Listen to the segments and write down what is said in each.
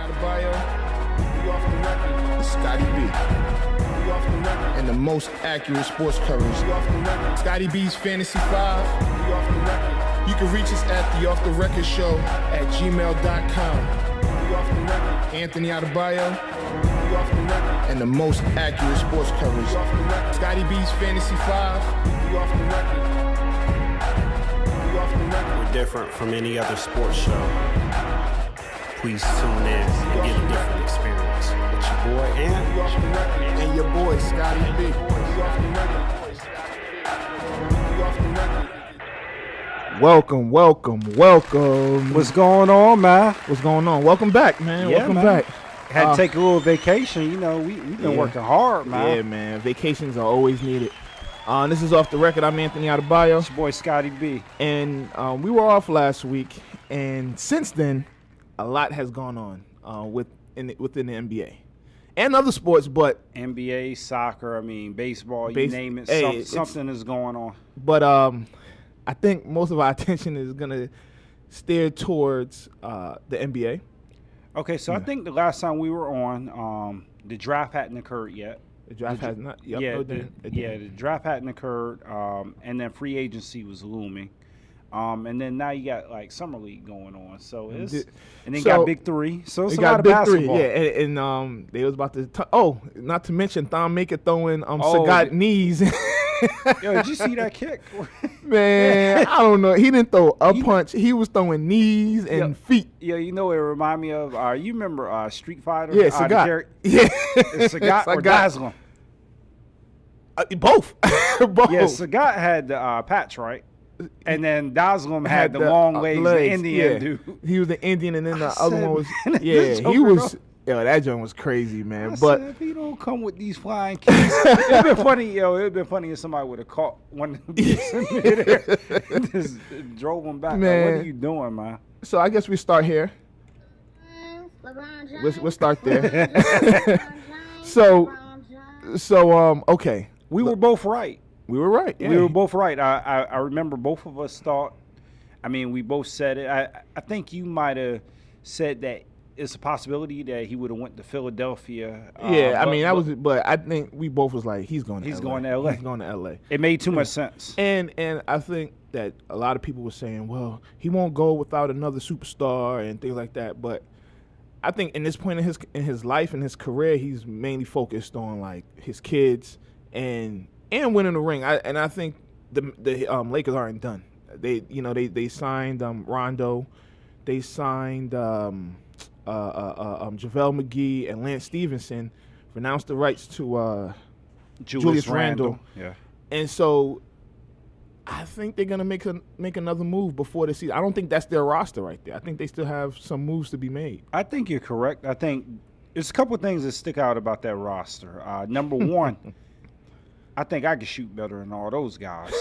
Adebayo, we off the record. Scotty B, we off the record. And the most accurate sports coverage. We off the record. Scotty B's Fantasy 5, we off the record. You can reach us at the Off the Record Show at gmail.com. We off the record. Anthony Adebayo, we off the record. And the most accurate sports coverage. We off the record. Scotty B's Fantasy 5, we off the record. We're different from any other sports show. Please tune in and get a different experience with your boy and your boy Scotty B. Welcome. What's going on, man? What's going on? Welcome back, man. Yeah, Welcome man. back. Had to take a little vacation. You know, we've been working hard, man. Yeah, man. Vacations are always needed. This is Off the Record. I'm Anthony Adebayo. It's your boy Scotty B. And we were off last week, and since then, a lot has gone on within the NBA and other sports, but NBA, soccer, baseball, you name it, something is going on. But I think most of our attention is going to steer towards the NBA. Okay, so I think the last time we were on, the draft hadn't occurred yet. The draft has not. Yep, the draft hadn't occurred, and then free agency was looming, and then now you got like summer league going on. So and then you got Big Three. So it's a lot of basketball. Yeah, and they was about to. Not to mention Thon Maker throwing Scott knees. Yo, did you see that kick? Man, I don't know. He didn't throw a punch. He was throwing knees and feet. Yeah, you know what it remind me of? You remember Street Fighter? Yeah, Sagat. Sagat or Dazzlin? Both. Both. Yeah, Sagat had the patch, right? And then Dazzlin had the long legs, the Indian dude. He was the Indian, and then the other one was, he was. Yo, that joint was crazy, man. But if he don't come with these flying kicks, it'd been funny. It'd been funny if somebody would have caught one of them and just drove him back. Man. Like, what are you doing, man? So I guess we start here. We'll start there. So okay. We were both right. We were right. Yeah. We were both right. I remember both of us thought. We both said it. I think you might have said that. It's a possibility that he would have went to Philadelphia. But I think we both was like, he's going to LA. He's going to LA. It made too much sense. And I think that a lot of people were saying, well, he won't go without another superstar and things like that. But I think in this point in his life and his career, he's mainly focused on like his kids and winning the ring. I think the Lakers aren't done. They signed Rondo, they signed JaVale McGee and Lance Stevenson, renounced the rights to Julius Randle. Yeah, and so I think they're gonna make another move before the season. I don't think that's their roster right there. I think they still have some moves to be made. I think you're correct. I think there's a couple of things that stick out about that roster. Number one, I think I could shoot better than all those guys.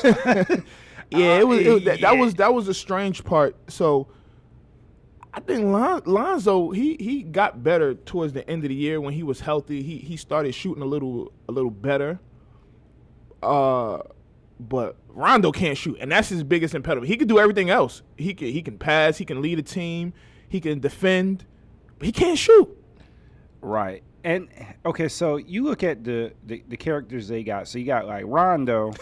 That was a strange part. So I think Lonzo he got better towards the end of the year when he was healthy. He started shooting a little better. But Rondo can't shoot, and that's his biggest impediment. He can do everything else. He can pass, he can lead a team, he can defend, but he can't shoot. Right. And okay, so you look at the characters they got. So you got like Rondo.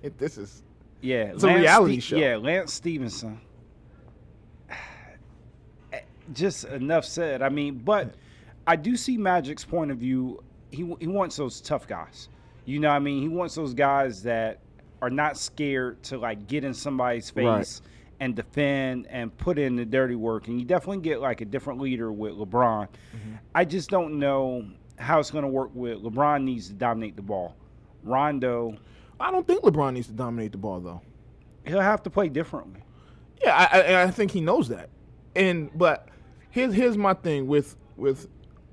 It's Lance a reality show. Yeah, Lance Stevenson. Just enough said. But I do see Magic's point of view. He wants those tough guys. You know what I mean? He wants those guys that are not scared to like get in somebody's face and defend and put in the dirty work. And you definitely get like a different leader with LeBron. Mm-hmm. I just don't know how it's going to work with LeBron needs to dominate the ball. Rondo. I don't think LeBron needs to dominate the ball though. He'll have to play differently. Yeah, I think he knows that. But here's my thing with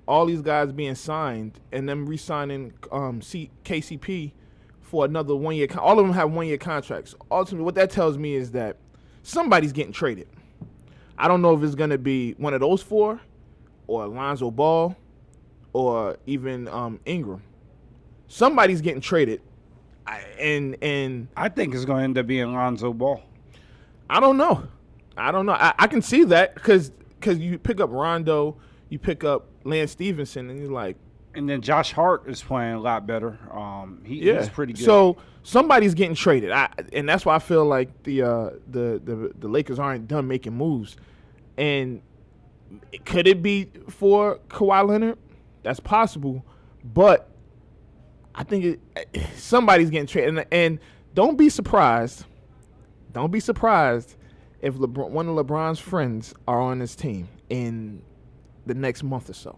all these guys being signed and them re-signing KCP for another 1 year. All of them have 1 year contracts. Ultimately, what that tells me is that somebody's getting traded. I don't know if it's going to be one of those four or Lonzo Ball or even Ingram. Somebody's getting traded. And I think it's going to end up being Lonzo Ball. I don't know. I can see that because you pick up Rondo, you pick up Lance Stevenson, and you're like. And then Josh Hart is playing a lot better. He's pretty good. So somebody's getting traded, and that's why I feel like the Lakers aren't done making moves. And could it be for Kawhi Leonard? That's possible, but I think somebody's getting traded. And don't be surprised. Don't be surprised if one of LeBron's friends are on this team in the next month or so.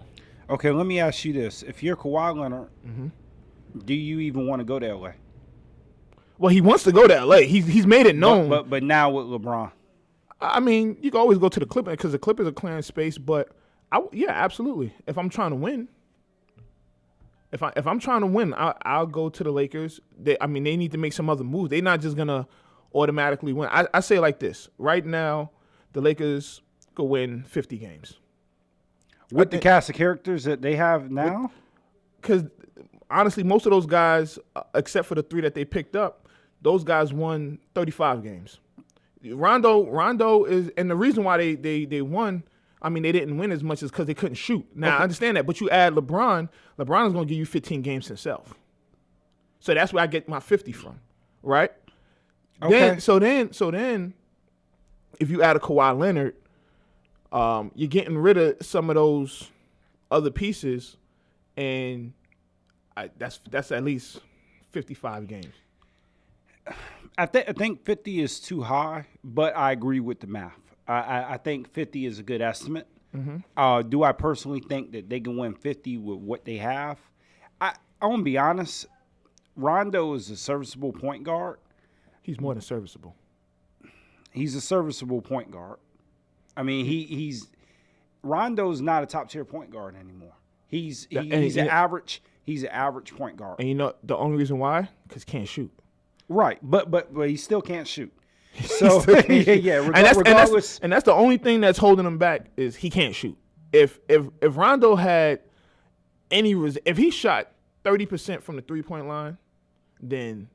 Okay, let me ask you this. If you're Kawhi Leonard, do you even want to go to L.A.? Well, he wants to go to L.A. He's made it known. But now with LeBron. I mean, you can always go to the Clippers because the Clippers are clearing space. But, yeah, absolutely. If I'm trying to win, if I'm trying to win, I'll go to the Lakers. They need to make some other moves. They're not just going to automatically win. I say it like this. Right now, the Lakers could win 50 games. With the cast of characters that they have now? Because, honestly, most of those guys, except for the 3 that they picked up, those guys won 35 games. Rondo is – and the reason why they won, I mean, they didn't win as much as because they couldn't shoot. Now, I understand that. But you add LeBron is going to give you 15 games himself. So that's where I get my 50 from, right? Okay. So then, if you add a Kawhi Leonard, you're getting rid of some of those other pieces, and that's at least 55 games. I think 50 is too high, but I agree with the math. I think 50 is a good estimate. Do I personally think that they can win 50 with what they have? I want to be honest. Rondo is a serviceable point guard. He's more than serviceable. He's a serviceable point guard. I mean, he's Rondo's not a top tier point guard anymore. He's an average point guard. And you know the only reason why? Because he can't shoot. Right, but he still can't shoot. So regardless, and that's the only thing that's holding him back is he can't shoot. If Rondo had if he shot 30% from the 3-point line, then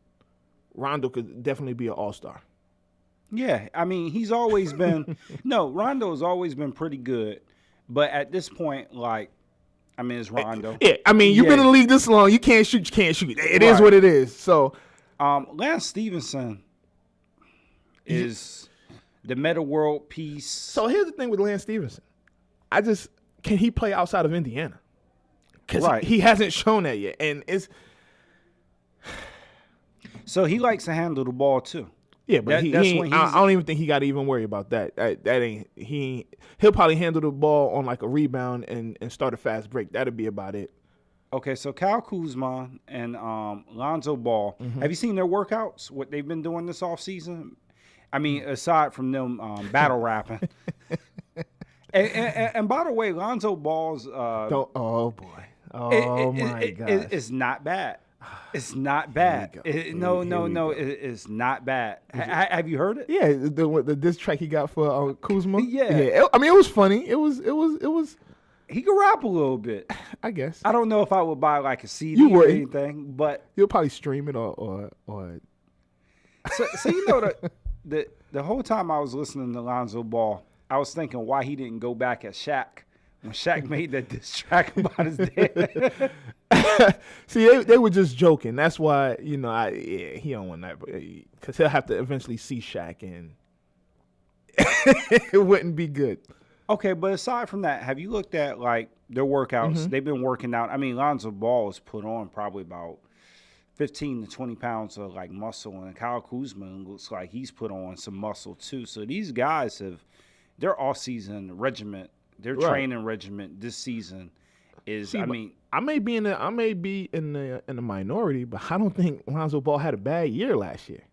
Rondo could definitely be an all-star. Yeah, I mean, he's always been – no, Rondo's always been pretty good. But at this point, it's Rondo. Yeah, I mean, you've been in the league this long. You can't shoot, It is what it is. So, Lance Stevenson is the meta world piece. So here's the thing with Lance Stevenson. Can he play outside of Indiana? Because he hasn't shown that yet. And it's – So he likes to handle the ball too. Yeah, but I don't even think he got to even worry about that. He'll probably handle the ball on like a rebound and start a fast break. That'll be about it. Okay, so Kyle Kuzma and Lonzo Ball, have you seen their workouts? What they've been doing this offseason? I mean, aside from them battle rapping. and by the way, Lonzo Ball's oh boy, my God, it's not bad. It's not bad. No. It's not bad. Have you heard it? Yeah, the diss track he got for Kuzma. Yeah. I mean, it was funny. It was. He could rap a little bit. I guess. I don't know if I would buy like a CD or anything, but you'll probably stream it or. So you know the whole time I was listening to Lonzo Ball, I was thinking why he didn't go back at Shaq when Shaq made that diss track about his dad. See, they were just joking. That's why, he don't want that because he'll have to eventually see Shaq and it wouldn't be good. Okay, but aside from that, have you looked at like their workouts? They've been working out. I mean, Lonzo Ball has put on probably about 15 to 20 pounds of like muscle, and Kyle Kuzma looks like he's put on some muscle too. So these guys their off-season regiment, their training regiment this season is. See, I may be in the minority, but I don't think Lonzo Ball had a bad year last year.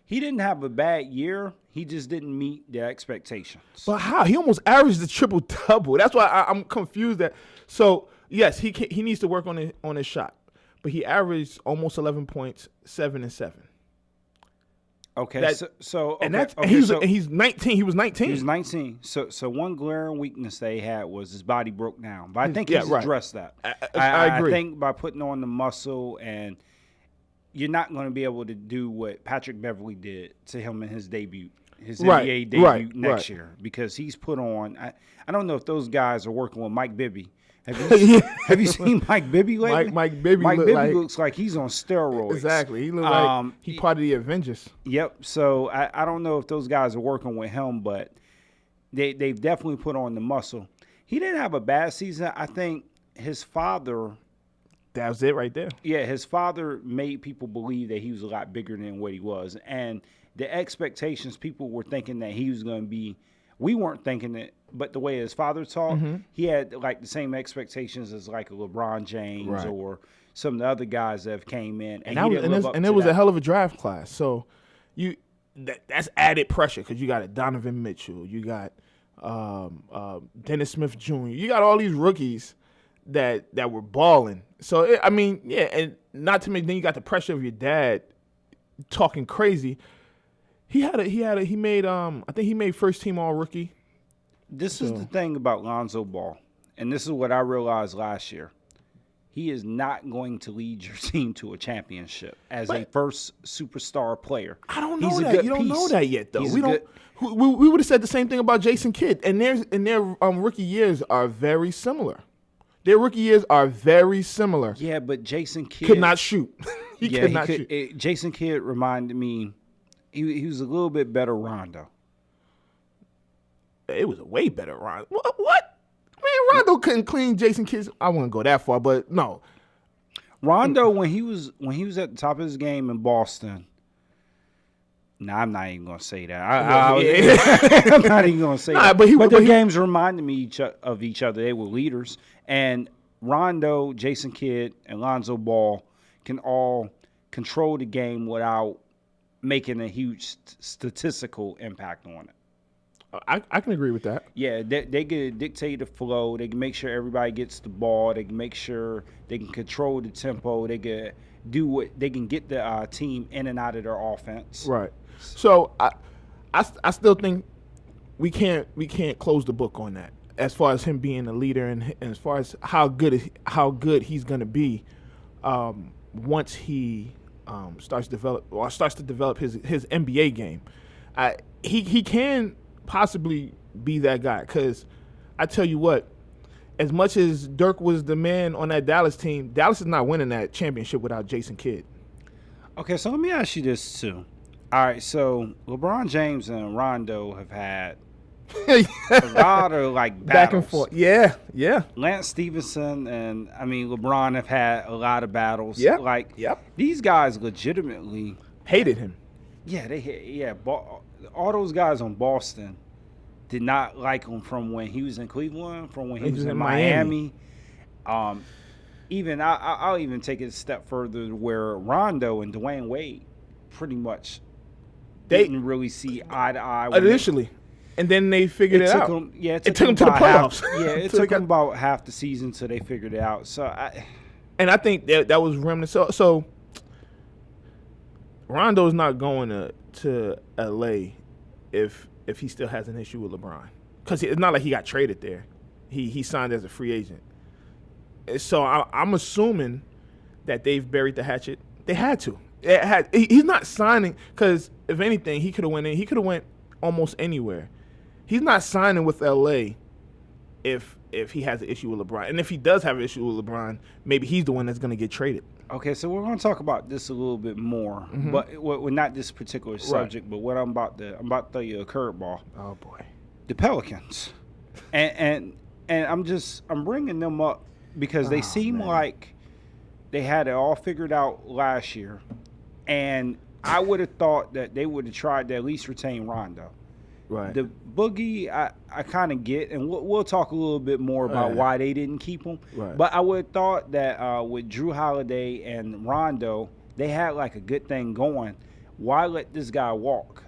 He didn't have a bad year. He just didn't meet the expectations. But how? He almost averaged the triple-double. That's why I'm confused. So yes, he needs to work on his shot, but he averaged almost 11 points, 7 and 7. Okay, he's 19. He was 19. He was 19. So one glaring weakness they had was his body broke down. But I think he's addressed that. I agree. I think by putting on the muscle, and you're not going to be able to do what Patrick Beverley did to him in his debut. his Right, NBA debut right, next right. year because he's put on. I don't know if those guys are working with Mike Bibby. Have you seen Mike Bibby lately? Mike Bibby Mike look Bibby like- looks like he's on steroids. Exactly. He looked like he part of the Avengers. Yep. So I don't know if those guys are working with him, but they've definitely put on the muscle. He didn't have a bad season. I think his father. That was it right there. Yeah, his father made people believe that he was a lot bigger than what he was, and the expectations, people were thinking that he was going to be. We weren't thinking it, but the way his father talked, he had like the same expectations as like a LeBron James Right. or some of the other guys that have came in, and, And, he didn't live up it to was that. a hell of a draft class. So that's added pressure because you got a Donovan Mitchell, you got Dennis Smith Jr., you got all these rookies that were balling. So and not to mention then you got the pressure of your dad talking crazy. He made I think he made first team all rookie. This is the thing about Lonzo Ball, and this is what I realized last year. He is not going to lead your team to a championship as a first superstar player. I don't He's know a that. good You don't know piece. that yet, though. He's We don't. We would have said the same thing about Jason Kidd, and their rookie years are very similar. Their rookie years are very similar. Yeah, but Jason Kidd Could not shoot. he could not shoot. Jason Kidd reminded me. He was a little bit better Rondo. It was a way better Rondo. What? Man, Rondo couldn't clean Jason Kidd. I wouldn't go that far, but no. Rondo when he was at the top of his game in Boston. Nah, I'm not even gonna say that. I'm not even gonna say that. But their games reminded me of each other. They were leaders, and Rondo, Jason Kidd, and Lonzo Ball can all control the game without making a huge statistical impact on it. I can agree with that. Yeah, they can dictate the flow. They can make sure everybody gets the ball. They can make sure they can control the tempo. They can do what they can get the team in and out of their offense. Right. So I still think we can't close the book on that as far as him being a leader and as far as how good he's going to be once he starts to develop his NBA game. He can possibly be that guy because I tell you what, as much as Dirk was the man on that Dallas team, Dallas is not winning that championship without Jason Kidd. Okay, so let me ask you this too. All right, so LeBron James and Rondo have had a lot of like battles. Back and forth. Yeah. Lance Stevenson and LeBron have had a lot of battles. Yeah. Yep. These guys legitimately Hated him. Yeah, all those guys on Boston did not like him from when he was in Cleveland, from when he was in Miami. Even I'll even take it a step further where Rondo and Dwayne Wade pretty much didn't really see eye to eye Initially. And then they figured it out. It took them to the playoffs. It took them about half the season till they figured it out. So I think that was remnant. So Rondo's not going to LA if he still has an issue with LeBron, because it's not like he got traded there. He signed as a free agent. So I'm assuming that they've buried the hatchet. They had to. He's not signing because if anything, he could have went in. He could have went almost anywhere. He's not signing with LA if he has an issue with LeBron. And if he does have an issue with LeBron, maybe he's the one that's going to get traded. Okay, so we're going to talk about this a little bit more, but we're not this particular subject. But what I'm about to throw you a curveball. Oh boy, the Pelicans, and I'm bringing them up because they seem like they had it all figured out last year, and I would have thought that they would have tried to at least retain Rondo. Right. The Boogie, I kind of get, and we'll talk a little bit more about why they didn't keep him. Right. But I would have thought that with Drew Holiday and Rondo, they had like a good thing going. Why let this guy walk?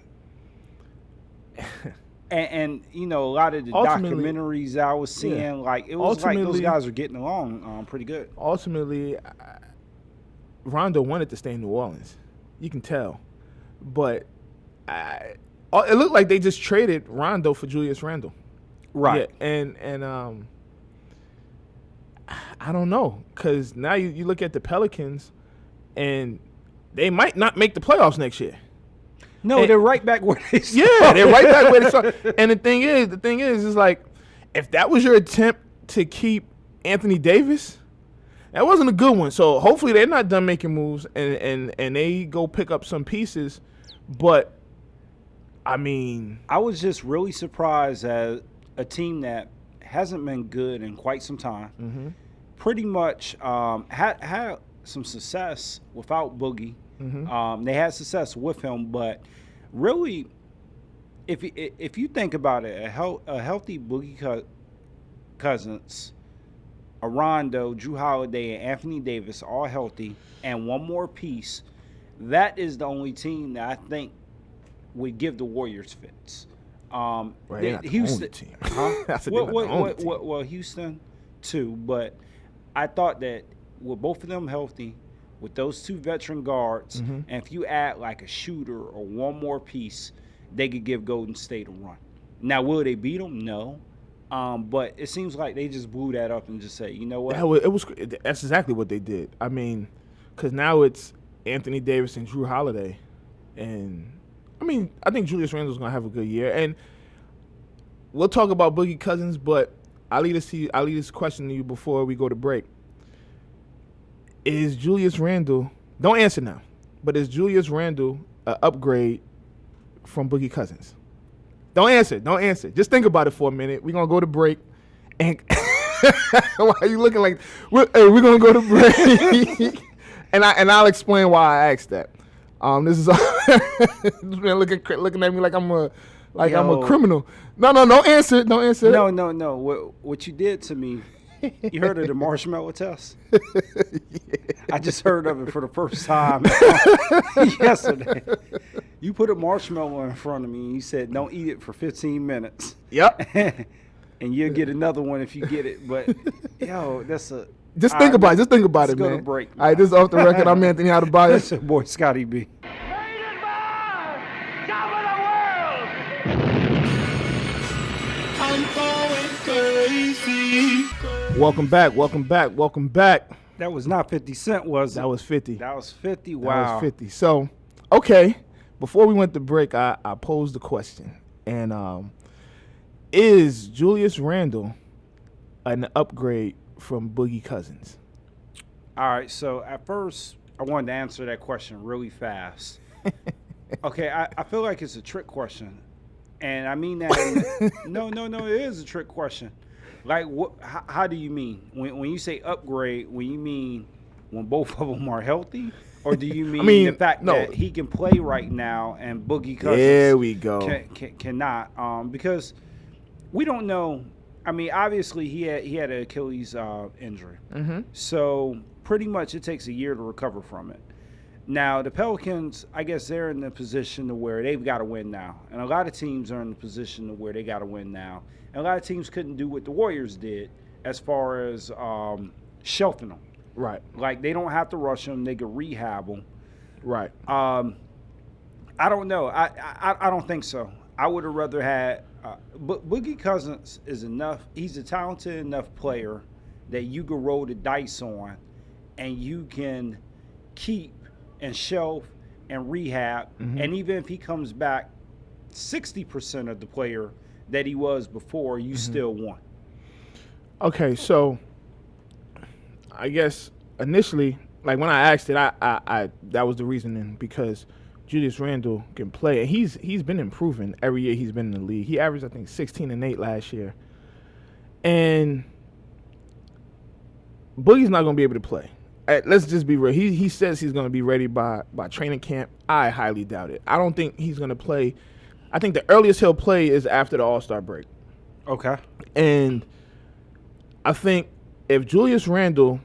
and a lot of the documentaries I was seeing, it was like those guys were getting along pretty good. Ultimately, Rondo wanted to stay in New Orleans. You can tell. But it looked like they just traded Rondo for Julius Randle. Right. Yeah, and I don't know, because now you look at the Pelicans, and they might not make the playoffs next year. No, and, they're right back where they started. Yeah, they're right back where they started. And the thing is like, if that was your attempt to keep Anthony Davis, that wasn't a good one. So hopefully they're not done making moves and they go pick up some pieces. But I mean, I was just really surprised at a team that hasn't been good in quite some time. Pretty much had some success without Boogie. They had success with him, but really, if you think about it, a healthy Boogie Cousins, a Rondo, Drew Holiday, and Anthony Davis all healthy, and one more piece, that is the only team that I think would give the Warriors fits. Houston team. Well, Houston too, but I thought that with both of them healthy, with those two veteran guards, and if you add like a shooter or one more piece, they could give Golden State a run. Now, will they beat them? No. But it seems like they just blew that up and just said, you know what? That's exactly what they did. I mean, because now it's Anthony Davis and Drew Holiday. And, I mean, I think Julius Randle's going to have a good year. And we'll talk about Boogie Cousins, but I'll leave this question to you before we go to break. Is Julius Randle – don't answer now, but is Julius Randle an upgrade from Boogie Cousins? Don't answer. Just think about it for a minute. We're going to go to break. And why are you looking like – we're going to go to break. and I'll explain why I asked that. This is – man looking at me like I'm a criminal. No, don't answer. Don't answer. No. What you did to me, you heard of the marshmallow test? Yeah. I just heard of it for the first time yesterday. You put a marshmallow in front of me and you said, don't eat it for 15 minutes. Yep. And you'll get another one if you get it. But, that's a – Just think about it, man. Let's go to break. All right, this is Off the Record. I'm Anthony Adebayo. That's your boy, Scotty B. Welcome back. That was not 50 Cent, was it? That was 50. That was 50? Wow. That was 50. So, okay, before we went to break, I posed the question. And is Julius Randle an upgrade from Boogie Cousins? All right, so at first, I wanted to answer that question really fast. Okay, I feel like it's a trick question. And I mean that. No, it is a trick question. Like, how do you mean? When you say upgrade, when you mean when both of them are healthy? Or do you mean the fact that he can play right now and Boogie Cousins there we go. cannot? Because we don't know. I mean, obviously, he had an Achilles injury. So pretty much it takes a year to recover from it. Now, the Pelicans, I guess they're in the position to where they've got to win now. And a lot of teams are in the position to where they got to win now. And a lot of teams couldn't do what the Warriors did as far as shelving them. Right. Like, they don't have to rush them. They can rehab them. Right. I don't know. I don't think so. I would have rather had but Boogie Cousins is enough. He's a talented enough player that you can roll the dice on and you can keep and shelf and rehab. And even if he comes back 60% of the player that he was before, you still won. Okay, so I guess initially, like when I asked it, I that was the reasoning, because Julius Randle can play, and he's been improving every year he's been in the league. He averaged, I think, 16 and 8 last year. And Boogie's not going to be able to play. Let's just be real. He says he's going to be ready by training camp. I highly doubt it. I don't think he's going to play. I think the earliest he'll play is after the All-Star break. Okay. And I think if Julius Randle,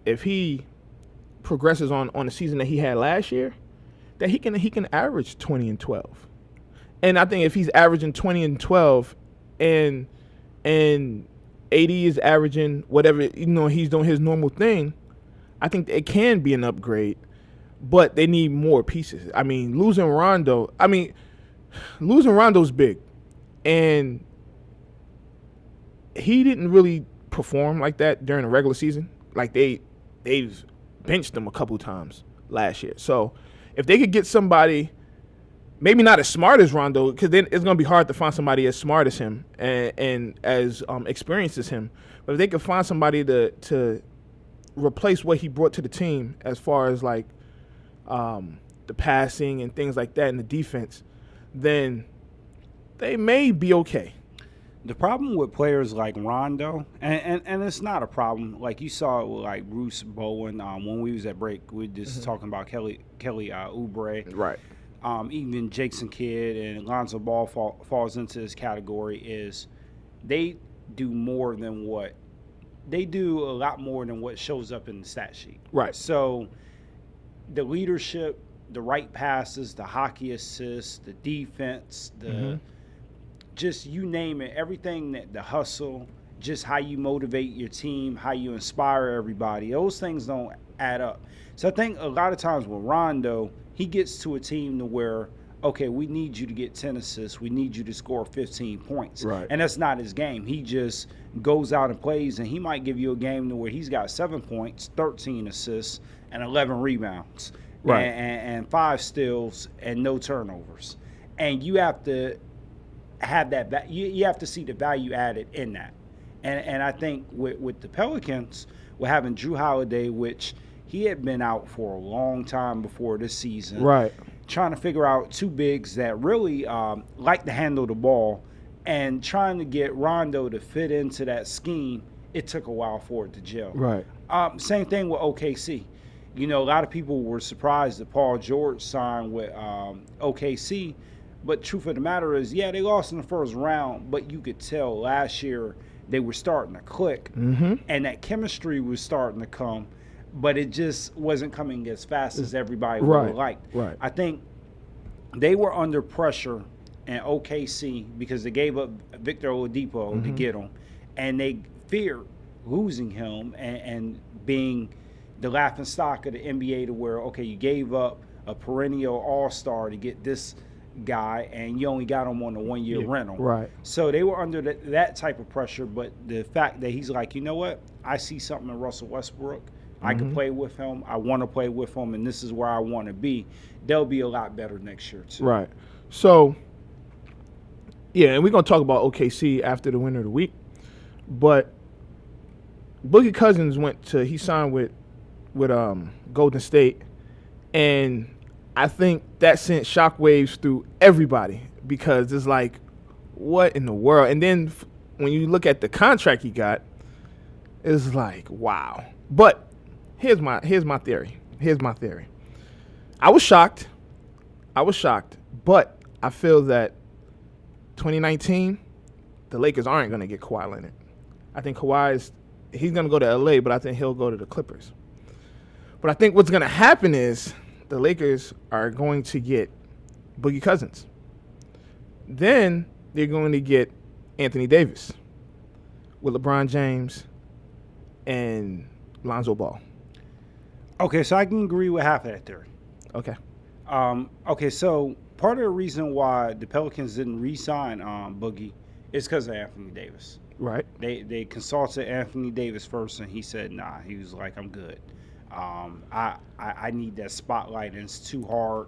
if he progresses on the season that he had last year, that he can average 20 and 12. And I think if he's averaging 20 and 12 and AD is averaging whatever, he's doing his normal thing, I think it can be an upgrade, but they need more pieces. I mean, losing Rondo's big, and he didn't really perform like that during the regular season. Like they've benched him a couple times last year. So if they could get somebody, maybe not as smart as Rondo, because then it's going to be hard to find somebody as smart as him and as experienced as him. But if they could find somebody to replace what he brought to the team as far as like the passing and things like that and the defense, then they may be okay. The problem with players like Rondo, and it's not a problem. Like you saw it with like Bruce Bowen when we was at break. We were just talking about Kelly Oubre. Right. Even Jason Kidd and Lonzo Ball falls into this category. Is they do a lot more than what shows up in the stat sheet. Right. So the leadership, the right passes, the hockey assists, the defense, just you name it, everything, that the hustle, just how you motivate your team, how you inspire everybody, those things don't add up. So I think a lot of times with Rondo, he gets to a team to where, okay, we need you to get 10 assists. We need you to score 15 points. Right. And that's not his game. He just goes out and plays, and he might give you a game to where he's got 7 points, 13 assists, and 11 rebounds. Right. And 5 steals and no turnovers. And you have to have that. You have to see the value added in that. And I think with the Pelicans, we're having Drew Holiday, which he had been out for a long time before this season. Right. Trying to figure out 2 bigs that really like to handle the ball, and trying to get Rondo to fit into that scheme, it took a while for it to gel. Right. Same thing with OKC. You know, a lot of people were surprised that Paul George signed with OKC, but truth of the matter is, yeah, they lost in the first round, but you could tell last year they were starting to click, and that chemistry was starting to come, but it just wasn't coming as fast as everybody would have liked. Right. I think they were under pressure in OKC because they gave up Victor Oladipo to get him, and they feared losing him and being the laughing stock of the NBA to where, okay, you gave up a perennial all-star to get this guy, and you only got him on a 1-year rental. Right. So they were under that type of pressure, but the fact that he's like, you know what, I see something in Russell Westbrook. I can play with him. I want to play with him, and this is where I want to be. They'll be a lot better next year, too. Right. So, yeah, and we're going to talk about OKC after the winner of the week. But Boogie Cousins he signed with Golden State, and I think that sent shockwaves through everybody because it's like, what in the world? And then when you look at the contract he got, it's like, wow. But here's my theory. I was shocked, but I feel that 2019, the Lakers aren't going to get Kawhi Leonard. I think he's going to go to LA, but I think he'll go to the Clippers. But I think what's going to happen is the Lakers are going to get Boogie Cousins. Then they're going to get Anthony Davis with LeBron James and Lonzo Ball. Okay, so I can agree with half of that theory. Okay. Okay, so part of the reason why the Pelicans didn't re-sign Boogie is because of Anthony Davis. Right. They consulted Anthony Davis first, and he said, nah. He was like, I'm good. I need that spotlight, and it's too hard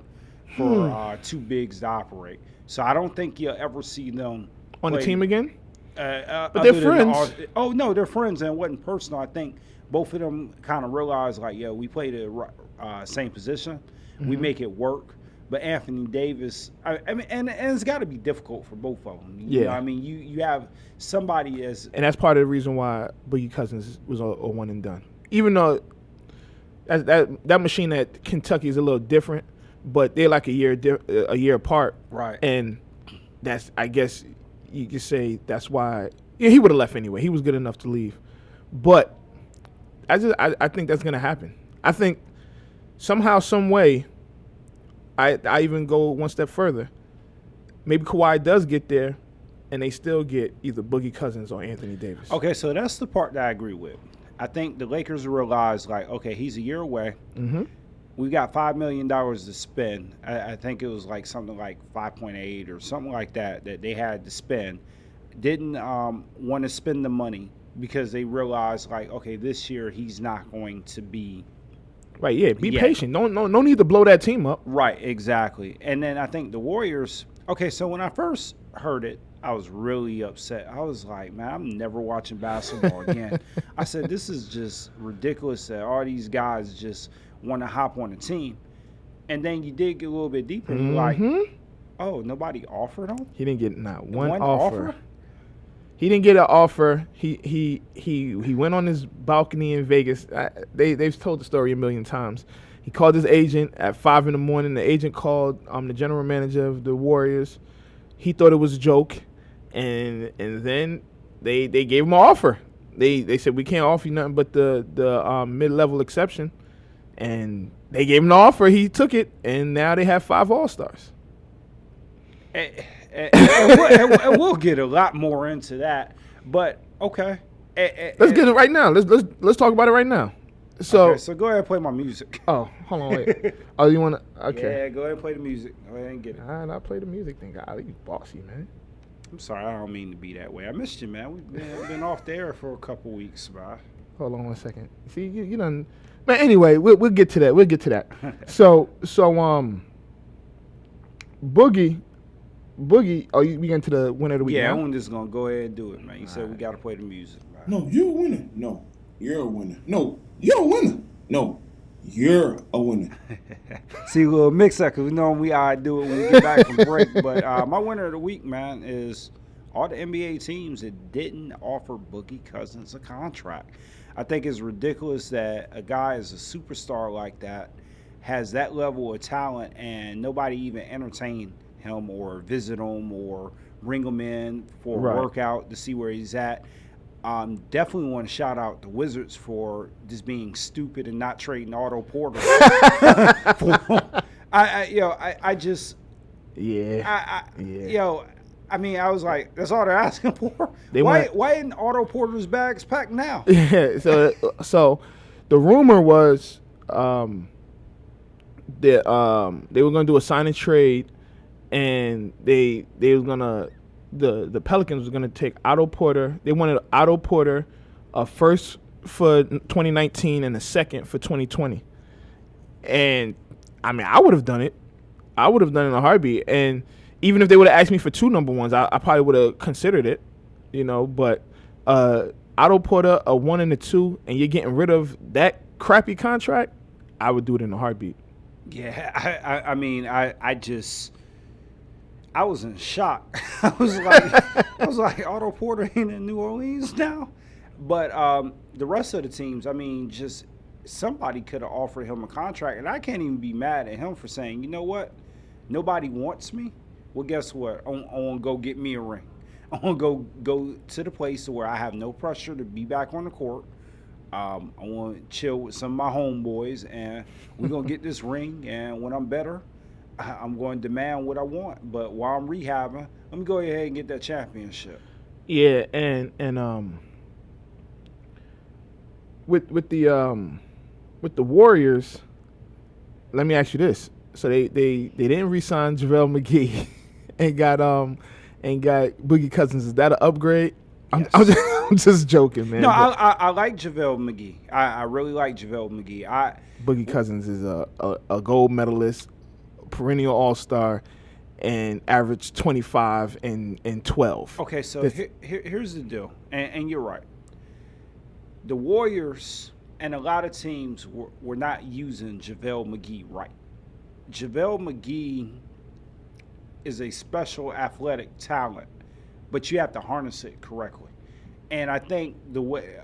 for 2 bigs to operate. So I don't think you'll ever see them on play, the team again. But they're friends. No, they're friends, and it wasn't personal. I think both of them kind of realized, like, yeah, we play the same position. We make it work. But Anthony Davis, I mean, and it's got to be difficult for both of them. You know, I mean, you have somebody as, and that's part of the reason why Boogie Cousins was a one and done. Even though that machine at Kentucky is a little different, but they're like a year apart. Right. And that's, I guess you could say that's why he would have left anyway. He was good enough to leave. But I think that's going to happen. I think somehow, some way, I even go one step further. Maybe Kawhi does get there, and they still get either Boogie Cousins or Anthony Davis. Okay, so that's the part that I agree with. I think the Lakers realize, like, okay, he's a year away. We got $5 million to spend. I think it was like something like 5.8 or something like that they had to spend. Didn't want to spend the money because they realized, like, okay, this year he's not going to be Right, yeah, be patient. No need to blow that team up. Right, exactly. And then I think the Warriors, okay, so when I first heard it, I was really upset. I was like, man, I'm never watching basketball again. I said, this is just ridiculous that all these guys just want to hop on the team. And then you did get a little bit deeper. You're like, oh, nobody offered him? He didn't get not one offer. He didn't get an offer. He went on his balcony in Vegas. They've told the story a million times. He called his agent at 5 a.m. The agent called the general manager of the Warriors. He thought it was a joke, and then they gave him an offer. They said, we can't offer you nothing but the mid-level exception, and they gave him the offer. He took it, and now they have 5 All-Stars. And we'll get a lot more into that, but okay. Let's get it right now. Let's talk about it right now. So go ahead and play my music. Oh, hold on, wait. Oh, you want to? Okay. Yeah, go ahead and play the music. Go ahead and get it. All right, I'll play the music then. God, you bossy, man. I'm sorry, I don't mean to be that way. I missed you, man. We've been off the air for a couple weeks, bro. Hold on 1 second. See, you done. Man, anyway, we'll get to that. We'll get to that. so Boogie. Oh, we get into the winner of the week. Yeah, now? I'm just gonna go ahead and do it, man. You said we gotta play the music, man. No, you're a winner. No, you're a winner. No, you're a winner. No, you're a winner. See, a little mix-up, because we know we do it when we get back from break. But my winner of the week, man, is all the NBA teams that didn't offer Boogie Cousins a contract. I think it's ridiculous that a guy is a superstar like that, has that level of talent, and nobody even entertained him or visit him or bring him in for a workout to see where he's at. Definitely want to shout out the Wizards for just being stupid and not trading Otto Porter. I mean, I was like, that's all they're asking for. Why isn't Otto Porter's bags packed now? Yeah. So the rumor was that they were going to do a sign and trade, and they were gonna the Pelicans was gonna take Otto Porter. They wanted Otto Porter, a first for 2019 and a second for 2020. And I mean, I would have done it. I would have done it in a heartbeat. And even if they would have asked me for 2 number ones, I probably would have considered it. But Otto Porter, a 1 and a 2, and you're getting rid of that crappy contract, I would do it in a heartbeat. Yeah, I mean, I was in shock. I was like, Otto Porter ain't in New Orleans now. But the rest of the teams, I mean, just somebody could have offered him a contract, and I can't even be mad at him for saying, you know what, nobody wants me. Well, guess what? I want to go get me a ring. I want to go to the place where I have no pressure to be back on the court. I want to chill with some of my homeboys, and we're going to get this ring, and when I'm better, I'm going to demand what I want. But while I'm rehabbing, let me go ahead and get that championship. Yeah, and with the Warriors, let me ask you this: so they didn't re-sign JaVale McGee and got Boogie Cousins. Is that an upgrade? Yes. I'm just joking, man. No, I like JaVale McGee. I really like JaVale McGee. Boogie Cousins is a gold medalist, perennial all-star, and averaged 25 and 12. Okay, so here's the deal, and you're right. The Warriors and a lot of teams were not using JaVale McGee right. JaVale McGee is a special athletic talent, but you have to harness it correctly. And I think the way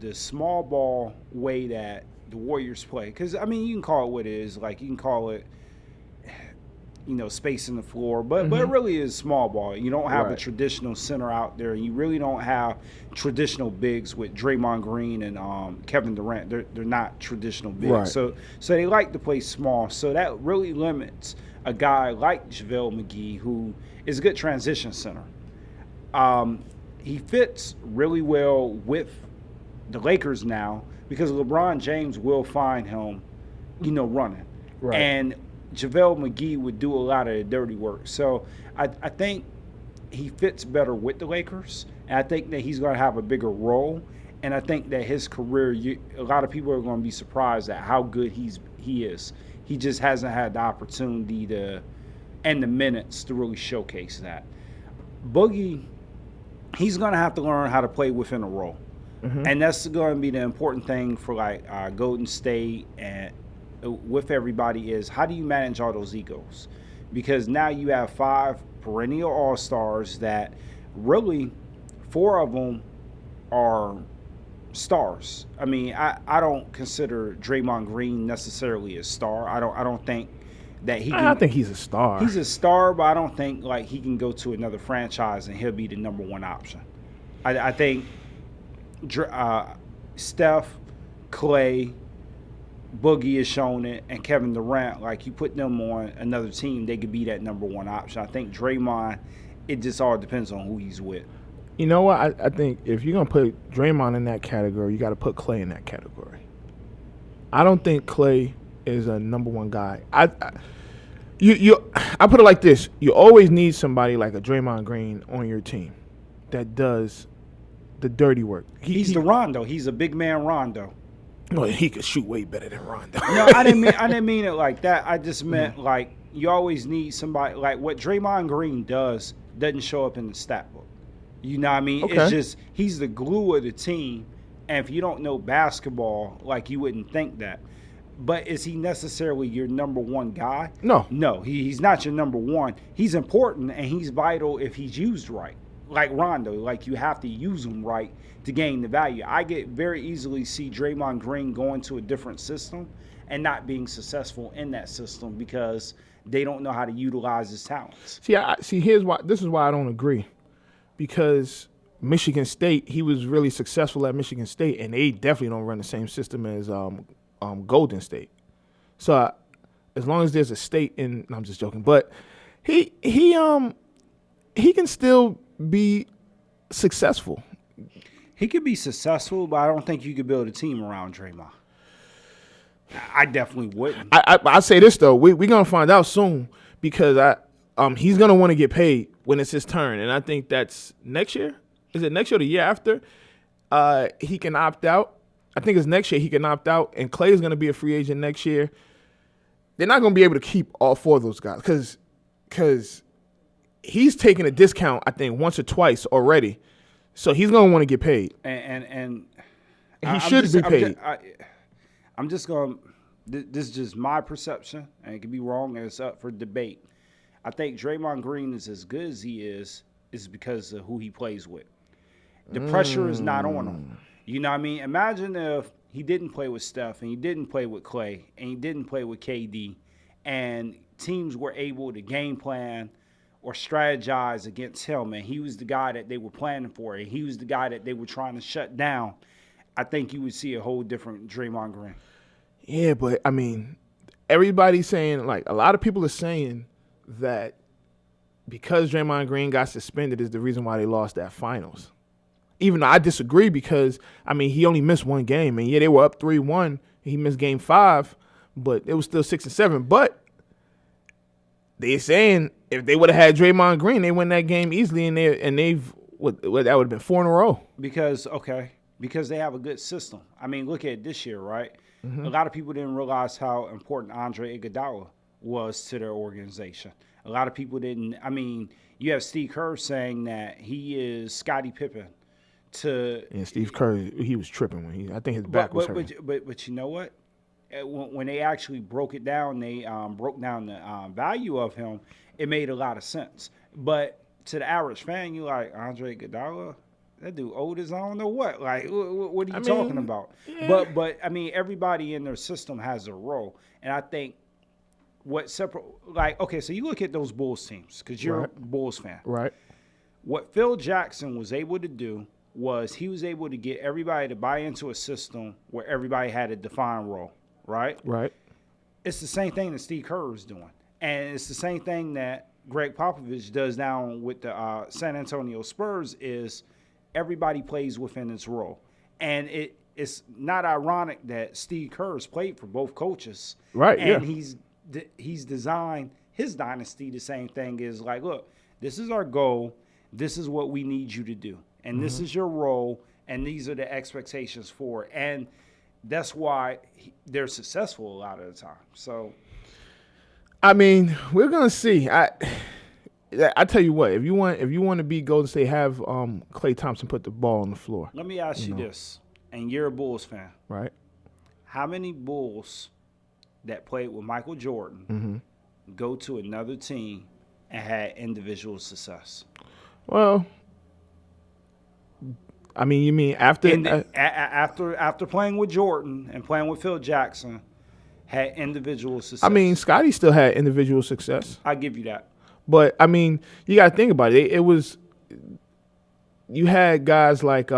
the small ball way that the Warriors play, because I mean, you can call it what it is. Like, you can call it, space in the floor, but it really is small ball. You don't have a traditional center out there, and you really don't have traditional bigs with Draymond Green and Kevin Durant. They're not traditional bigs, right. So they like to play small. So that really limits a guy like JaVale McGee, who is a good transition center. He fits really well with the Lakers now because LeBron James will find him, running. Right. And JaVale McGee would do a lot of the dirty work. So I think he fits better with the Lakers, and I think that he's going to have a bigger role. And I think that his career, a lot of people are going to be surprised at how good he is. He just hasn't had the opportunity and the minutes to really showcase that. Boogie, he's going to have to learn how to play within a role. Mm-hmm. And that's going to be the important thing for Golden State and with everybody is how do you manage all those egos? Because now you have 5 perennial all-stars that really 4 of them are stars. I mean, I don't consider Draymond Green necessarily a star. I don't think that he can, I think he's a star. He's a star, but I don't think he can go to another franchise and he'll be the number 1 option. I think Steph, Clay, Boogie has shown it, and Kevin Durant, you put them on another team, they could be that number 1 option. I think Draymond, it just all depends on who he's with. You know what? I think if you're going to put Draymond in that category, you got to put Clay in that category. I don't think Clay is a number 1 guy. I put it like this. You always need somebody like a Draymond Green on your team that does the dirty work. He's the Rondo. He's a big man Rondo. No, he could shoot way better than Rondo. No, I didn't mean it like that. I just meant you always need somebody what Draymond Green doesn't show up in the stat book. You know what I mean? Okay. It's just he's the glue of the team, and if you don't know basketball, you wouldn't think that. But is he necessarily your number 1 guy? No, he's not your number 1. He's important and he's vital if he's used right. Like Rondo, you have to use him right to gain the value. I get very easily see Draymond Green going to a different system and not being successful in that system because they don't know how to utilize his talents. This is why I don't agree. Because Michigan State, he was really successful at Michigan State, and they definitely don't run the same system as Golden State. So as long as there's a state in, I'm just joking, but he can still be successful. He could be successful, but I don't think you could build a team around Draymond. I definitely wouldn't. I say this though, we're gonna find out soon because he's gonna want to get paid when it's his turn, and I think that's next year. Is it next year or the year after? He can opt out. I think it's next year he can opt out, and Clay is going to be a free agent next year. They're not going to be able to keep all 4 of those guys because he's taking a discount, I think, once or twice already. So he's going to want to get paid. And he should be paid. I'm just going to – this is just my perception, and it could be wrong, and it's up for debate. I think Draymond Green is as good as he is because of who he plays with. The pressure is not on him. You know what I mean? Imagine if he didn't play with Steph and he didn't play with Clay and he didn't play with KD and teams were able to game plan or strategize against him and he was the guy that they were planning for and he was the guy that they were trying to shut down. I think you would see a whole different Draymond Green. Yeah, but, I mean, everybody's saying, a lot of people are saying that because Draymond Green got suspended is the reason why they lost that finals. Even though I disagree because, I mean, he only missed 1 game. And, yeah, they were up 3-1. He missed game 5, but it was still 6-7. But they're saying if they would have had Draymond Green, they win that game easily, and that would have been 4 in a row. Because they have a good system. I mean, look at this year, right? Mm-hmm. A lot of people didn't realize how important Andre Iguodala was to their organization. A lot of people didn't. I mean, you have Steve Kerr saying that he is Scottie Pippen. And Steve Kerr, he was tripping I think his back was hurting. But you know what? When they actually broke it down, they broke down the value of him. It made a lot of sense. But to the average fan, you Andre Iguodala, that dude old as I don't know what. What are you talking about? Yeah. But I mean, everybody in their system has a role, and I think what separate okay, so you look at those Bulls teams because you're a Bulls fan, right? What Phil Jackson was able to do was he was able to get everybody to buy into a system where everybody had a defined role, right? Right. It's the same thing that Steve Kerr is doing. And it's the same thing that Greg Popovich does now with the San Antonio Spurs is everybody plays within its role. And it's not ironic that Steve Kerr has played for both coaches. Right, and he's designed his dynasty the same thing is look, this is our goal. This is what we need you to do. And this is your role, and these are the expectations for it. And that's why they're successful a lot of the time. So, I mean, we're gonna see. I tell you what, if you want to be Golden State, have Klay Thompson put the ball on the floor. let me ask you this, and you're a Bulls fan. Right. How many Bulls that played with Michael Jordan go to another team and had individual success? Well, I mean, you mean after after playing with Jordan and playing with Phil Jackson, had individual success? I mean, Scotty still had individual success. I give you that. But I mean, you got to think about it. It was you had guys like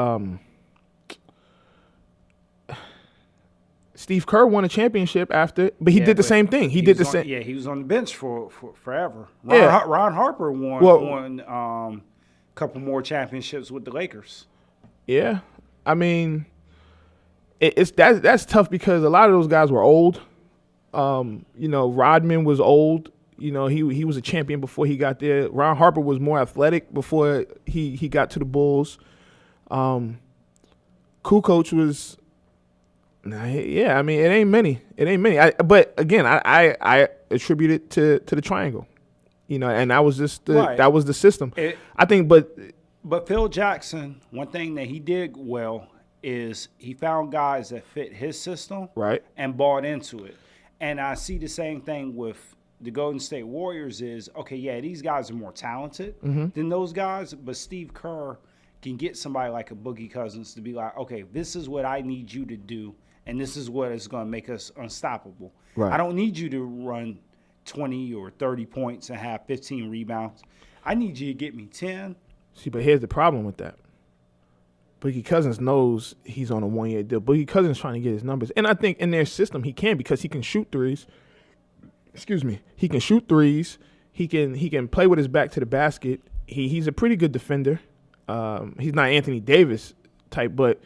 Steve Kerr won a championship after, but he did the same thing. He did the same. Yeah, he was on the bench for forever. Yeah. Ron Harper won a couple more championships with the Lakers. Yeah, I mean, that's tough because a lot of those guys were old. Rodman was old. He was a champion before he got there. Ron Harper was more athletic before he got to the Bulls. Kukoc was. Yeah, I mean, it ain't many. But again, I attribute it to the triangle, and that was just that was the system. I think, but Phil Jackson, one thing that he did well is he found guys that fit his system, right, and bought into it. And I see the same thing with the Golden State Warriors. Is okay, yeah, these guys are more talented than those guys, but Steve Kerr can get somebody like a Boogie Cousins to be like, okay, this is what I need you to do. And this is what is going to make us unstoppable. Right. I don't need you to run 20 or 30 points and have 15 rebounds. I need you to get me 10. See, but here's the problem with that. Boogie Cousins knows he's on a one-year deal. Boogie Cousins trying to get his numbers. And I think in their system he can because he can shoot threes. Excuse me. He can shoot threes. He can play with his back to the basket. He's a pretty good defender. He's not Anthony Davis type, but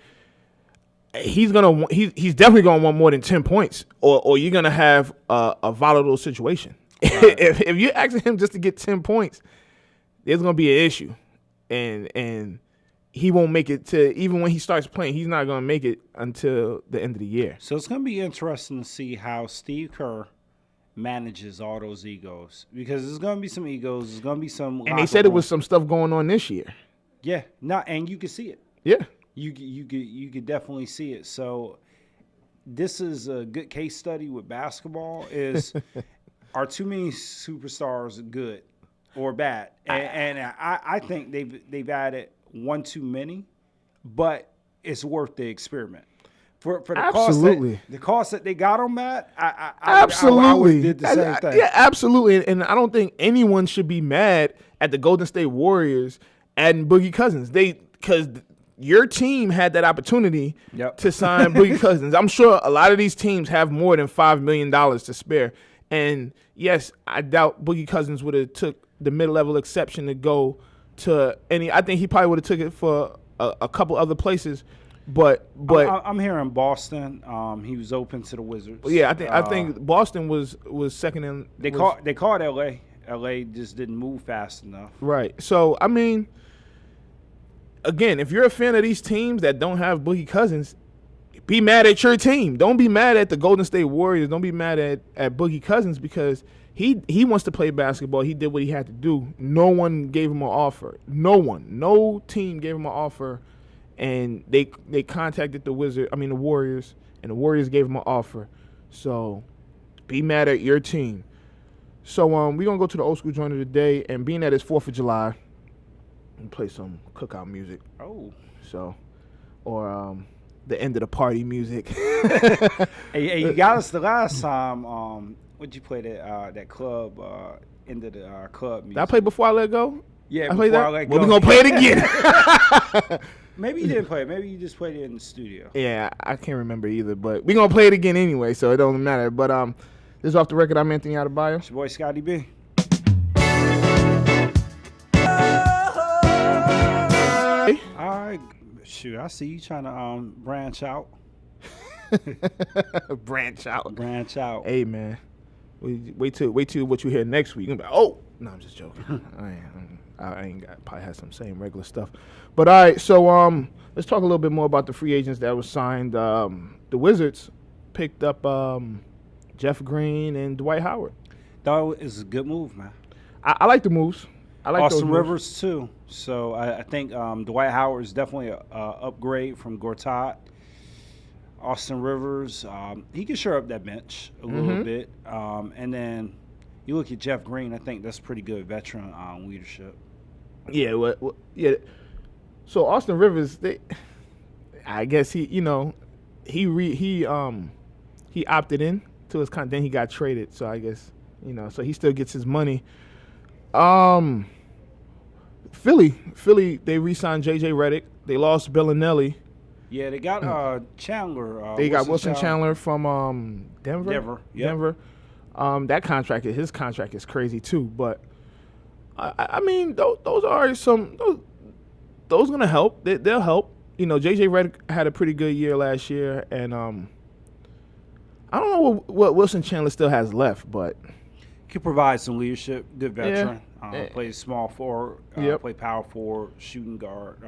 he's definitely gonna want more than 10 points, or you're gonna have a volatile situation. Right. if you're asking him just to get 10 points, there's gonna be an issue, and he won't make it to even when he starts playing. He's not gonna make it until the end of the year. So it's gonna be interesting to see how Steve Kerr manages all those egos, because there's gonna be some egos. There's gonna be some, and they said it was some stuff going on this year. Yeah, and you can see it. Yeah. You could definitely see it. So this is a good case study with basketball. Is are too many superstars good or bad? And I think they've added one too many, but it's worth the experiment. For the absolutely cost that they got on that, absolutely I did the same thing. Yeah, absolutely. And I don't think anyone should be mad at the Golden State Warriors adding Boogie Cousins. Because your team had that opportunity to sign Boogie Cousins. I'm sure a lot of these teams have more than $5 million to spare. And yes, I doubt Boogie Cousins would have took the mid-level exception to go to any. I think he probably would have took it for a couple other places. But I'm hearing Boston. He was open to the Wizards. Yeah, I think Boston was second in. They called L.A. L.A. just didn't move fast enough. Right. So I mean, again, if you're a fan of these teams that don't have Boogie Cousins, be mad at your team. Don't be mad at the Golden State Warriors. Don't be mad at Boogie Cousins because he wants to play basketball. He did what he had to do. No one gave him an offer. No team gave him an offer, and they contacted the Warriors, and the Warriors gave him an offer. So be mad at your team. So we're gonna go to the old school joint of the day, and being that it's 4th of July, and play some cookout music. Oh. So, or the end of the party music. hey, you got us the last time. What'd you play that club? End of the club music. Did I play Before I Let Go? Yeah, Before I Let Go. Well, we're gonna play it again. Maybe you didn't play it. Maybe you just played it in the studio. Yeah, I can't remember either, but we're gonna play it again anyway, so it don't matter. But this is Off the Record. I'm Anthony Adebayo. It's your boy Scotty B. Shoot, I see you trying to branch out. Branch out. Hey, man. Wait till what you hear next week. You're gonna be like, oh, no, I'm just joking. I ain't got probably have some same regular stuff. But all right, so let's talk a little bit more about the free agents that was signed. The Wizards picked up Jeff Green and Dwight Howard. That was a good move, man. I like the moves. I like Austin those moves. Rivers too. So I think Dwight Howard is definitely a upgrade from Gortat. Austin Rivers, he can shore up that bench a little bit. And then you look at Jeff Green. I think that's pretty good veteran leadership. Yeah, yeah. So Austin Rivers, I guess he opted in to his contract. Then he got traded. So I guess so he still gets his money. Philly, they re-signed J.J. Redick. They lost Bellinelli. Yeah, they got Chandler. They got Wilson Chandler from Denver. Yep. Denver. His contract is crazy too. But I mean, those are some. Those gonna help. They'll help. J.J. Redick had a pretty good year last year, and I don't know what Wilson Chandler still has left, but can provide some leadership. Good veteran. Yeah. Plays small forward. Play power forward, shooting guard.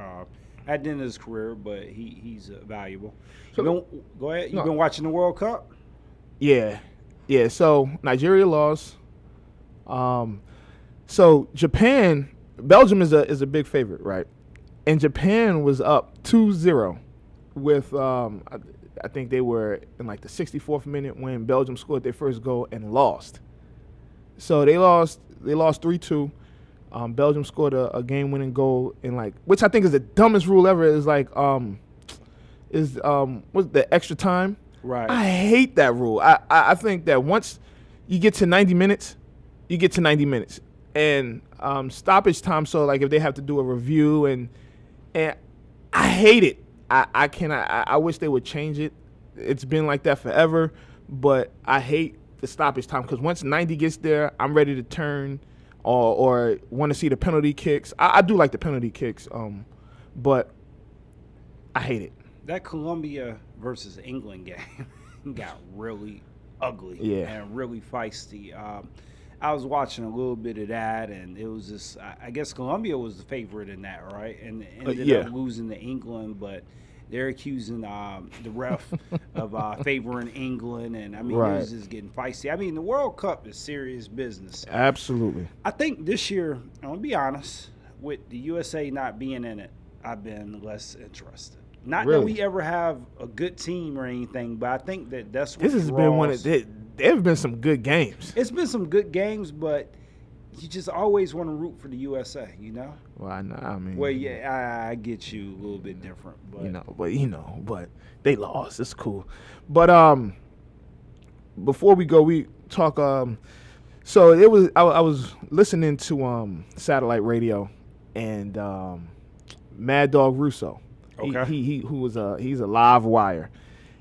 At the end of his career, but he's valuable. So, go ahead. You've been watching the World Cup? Yeah. So Nigeria lost. So Belgium is a big favorite, right? And Japan was up 2-0 with I think they were in like the 64th minute when Belgium scored their first goal and lost. So they lost 3-2. Belgium scored a game-winning goal in which I think is the dumbest rule ever. Is what's the extra time? Right. I hate that rule. I think that once you get to 90 minutes, you get to 90 minutes, and stoppage time. So if they have to do a review and I hate it. I cannot. I wish they would change it. It's been like that forever, but I hate the stoppage time because once 90 gets there, I'm ready to turn. Or want to see the penalty kicks. I do like the penalty kicks, but I hate it. That Colombia versus England game got really ugly and really feisty. I was watching a little bit of that, and it was just I guess Colombia was the favorite in that, right? And ended up losing to England, but they're accusing the ref of favoring England, and it was just getting feisty. The World Cup is serious business. Absolutely. I think this year, I'm gonna be honest, with the USA not being in it, I've been less interested. Not that we ever have a good team or anything, but I think that's what this has been one of there have been some good games. It's been some good games, but you just always want to root for the USA, Well, I know. Well, yeah, I get you a little bit different, but but they lost. It's cool. But before we go, we talk. So it was. I was listening to satellite radio, and Mad Dog Russo. Okay. He's a live wire,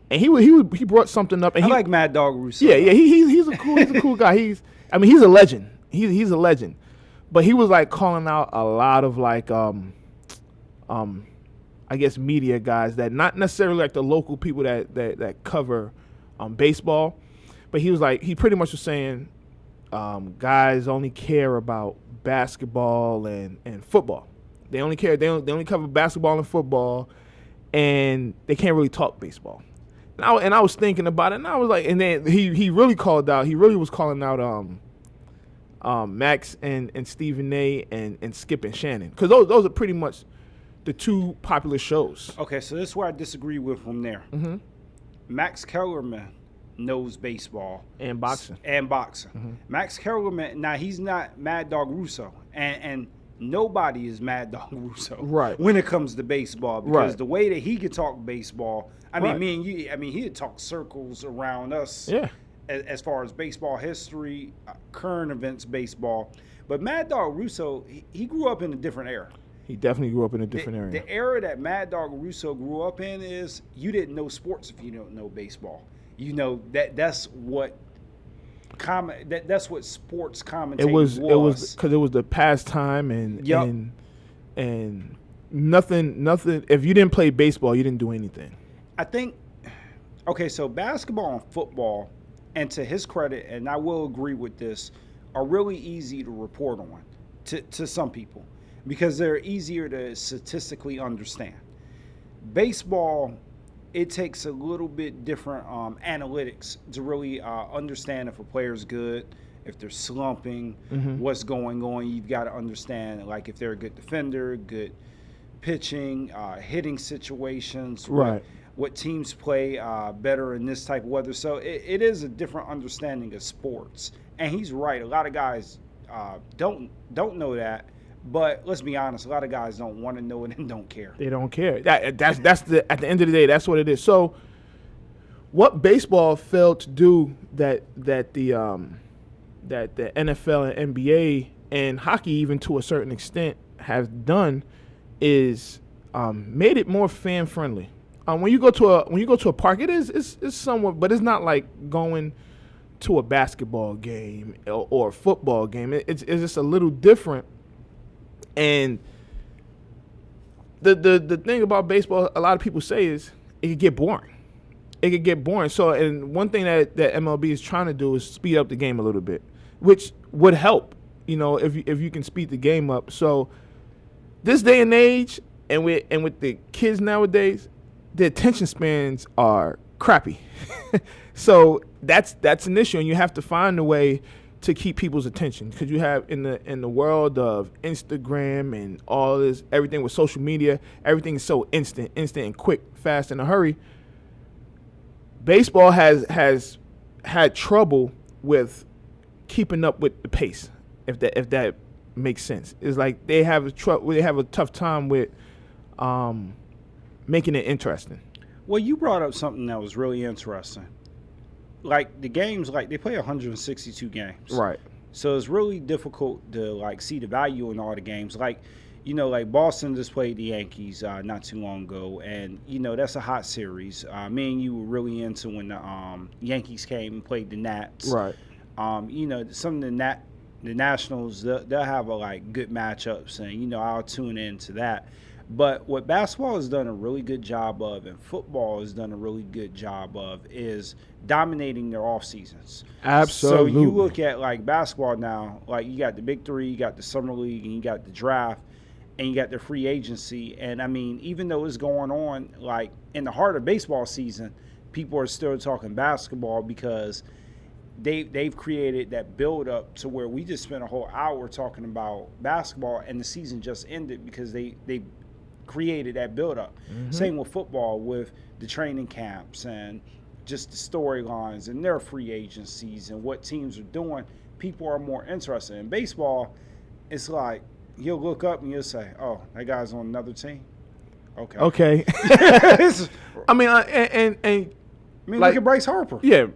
and he brought something up. And I like Mad Dog Russo. Yeah. He's a cool guy. He's a legend. He's a legend, but he was calling out a lot of I guess media guys that not necessarily the local people that cover baseball, but he pretty much was saying guys only care about basketball and football. They only cover basketball and football, and they can't really talk baseball. And I was thinking about it, and I was like, and then he really was calling out Max and Stephen A. and Skip and Shannon, because those are pretty much the two popular shows. Okay, so this is where I disagree with him there. Mm-hmm. Max Kellerman knows baseball and boxing. Mm-hmm. Max Kellerman, now he's not Mad Dog Russo, and nobody is Mad Dog Russo when it comes to baseball, because the way that he could talk baseball, me and you, he'd talk circles around us. Yeah. As far as baseball history, current events baseball. But Mad Dog Russo, he grew up in a different era. He definitely grew up in a different era. The era that Mad Dog Russo grew up in is you didn't know sports if you don't know baseball. That's what sports commentating was. It was because it was the pastime and nothing. If you didn't play baseball, you didn't do anything. I think. Okay, so basketball and football, and to his credit, and I will agree with this, are really easy to report on to some people because they're easier to statistically understand. Baseball, it takes a little bit different analytics to really understand if a player's good, if they're slumping, what's going on. You've got to understand, like, if they're a good defender, good pitching, hitting situations, Right. what teams play better in this type of weather. So it is a different understanding of sports. And he's right. A lot of guys don't know that. But let's be honest, a lot of guys don't want to know it and don't care. They don't care. That's at the end of the day, that's what it is. So, what baseball failed to do that the NFL and NBA and hockey, even to a certain extent, have done is made it more fan friendly. When you go to a park, it's somewhat, but it's not like going to a basketball game or a football game. It's just a little different. And the thing about baseball, a lot of people say, is it could get boring. It could get boring. So, and one thing that MLB is trying to do is speed up the game a little bit, which would help, if you can speed the game up. So, this day and age, and with the kids nowadays, the attention spans are crappy. So that's an issue, and you have to find a way to keep people's attention, because you have in the world of Instagram and all this, everything with social media, everything is so instant and quick, fast, in a hurry. Baseball has had trouble with keeping up with the pace, if that makes sense. It's like they have a tough time with making it interesting. Well, you brought up something that was really interesting. Like, the games, like, they play 162 games. Right. So it's really difficult to, like, see the value in all the games. Like, like Boston just played the Yankees not too long ago, and, that's a hot series. Me and you were really into when the Yankees came and played the Nats. Right. Some of the Nationals, they'll have good matchups, and, I'll tune into that. But what basketball has done a really good job of, and football has done a really good job of, is dominating their off seasons. Absolutely. So you look at basketball now, you got the Big Three, you got the Summer League, and you got the draft, and you got the free agency. And I mean, even though it's going on in the heart of baseball season, people are still talking basketball because they've created that build up to where we just spent a whole hour talking about basketball, and the season just ended because they created that build-up. Same with football, with the training camps and just the storylines and their free agencies and what teams are doing. People are more interested. In baseball, it's like you'll look up and you'll say, oh, that guy's on another team. Okay. I mean, look at Bryce Harper. Yeah.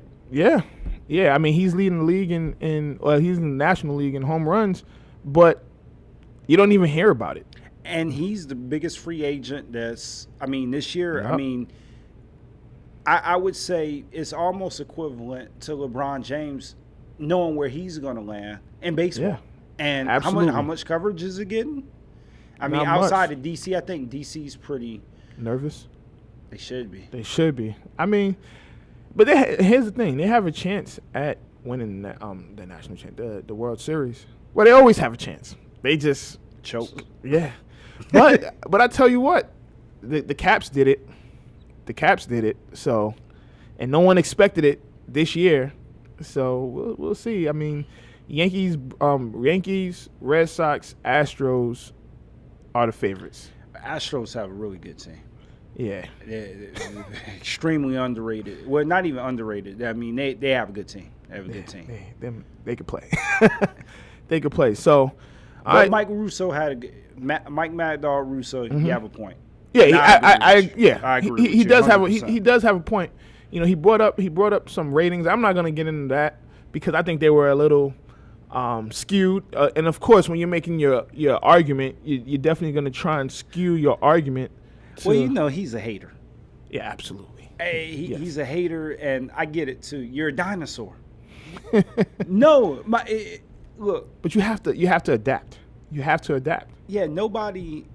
I mean, he's leading the league he's in the National League in home runs, but you don't even hear about it. And he's the biggest free agent this year. Yep. I would say it's almost equivalent to LeBron James knowing where he's going to land in baseball. Yeah, and absolutely. how much coverage is it getting? Not outside much. of D.C., I think D.C.'s pretty nervous. They should be. I mean, but here's the thing. They have a chance at winning the national champ, the World Series. Well, they always have a chance. They just choke. Yeah. But I tell you what, the Caps did it. The Caps did it. So, and no one expected it this year. So we'll see. I mean, Yankees, Red Sox, Astros are the favorites. Astros have a really good team. Yeah. They're extremely underrated. Well, not even underrated. I mean, they have a good team. They have a good team. They could play. They could play. So, but Mike Russo had Mike Mad Dog Russo. You have a point. Yeah, I agree. He does have he does have a point. He brought up some ratings. I'm not going to get into that because I think they were a little skewed. And of course, when you're making your argument, you're definitely going to try and skew your argument. Well, he's a hater. Yeah, absolutely. He's a hater, and I get it too. You're a dinosaur. No, look. But you have to adapt. You have to adapt. Yeah, nobody.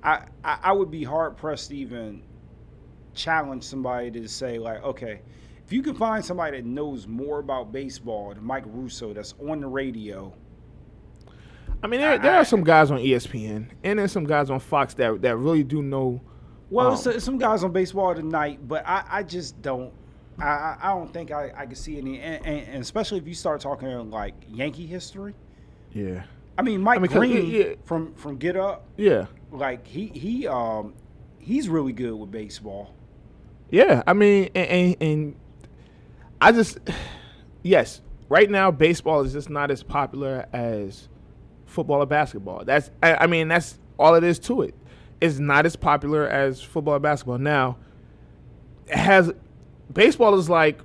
I would be hard pressed to even challenge somebody to say okay, if you can find somebody that knows more about baseball than Mike Russo that's on the radio. I mean, there are some guys on ESPN and there's some guys on Fox that really do know. Well, some guys on Baseball Tonight, but I just don't. I don't think I can see any, and especially if you start talking like Yankee history. Yeah. I mean, Mike Green from Get Up. Yeah. Like he's really good with baseball. Yeah, I mean, and I just yes, right now baseball is just not as popular as football or basketball. That's all it is to it. It's not as popular as football or basketball. Now, baseball is like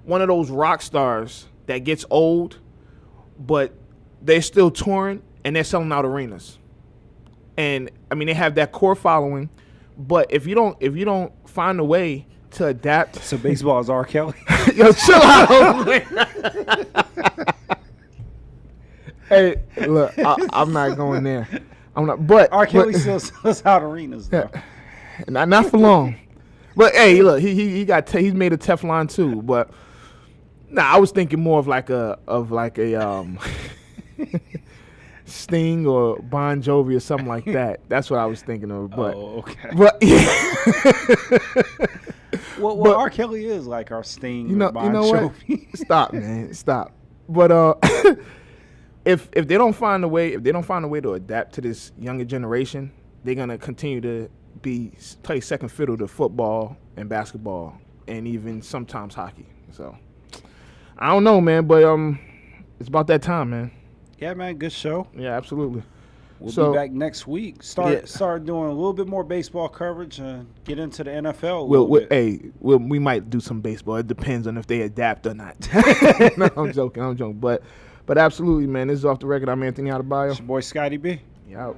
one of those rock stars that gets old, but they're still touring and they're selling out arenas. And I mean, they have that core following, but if you don't find a way to adapt, so baseball is R. Kelly. Yo, chill out. Hey, look, I'm not going there. I'm not. But R. Kelly still sells out arenas, though. Not for long. But hey, look, he's made a Teflon too. But I was thinking more of like a Sting or Bon Jovi or something like that. That's what I was thinking of. But okay. But well, R. Kelly is like our Sting. Or Bon Jovi. What? Stop, man, stop. But if they don't find a way to adapt to this younger generation, they're gonna continue to play second fiddle to football and basketball and even sometimes hockey. So I don't know, man, but it's about that time, man. Yeah, man, good show. Yeah, absolutely. We'll be back next week. Start doing a little bit more baseball coverage and get into the NFL. We might do some baseball. It depends on if they adapt or not. No, I'm joking. But absolutely, man. This is Off the Record. I'm Anthony Adebayo. It's your boy Scotty B. Yeah.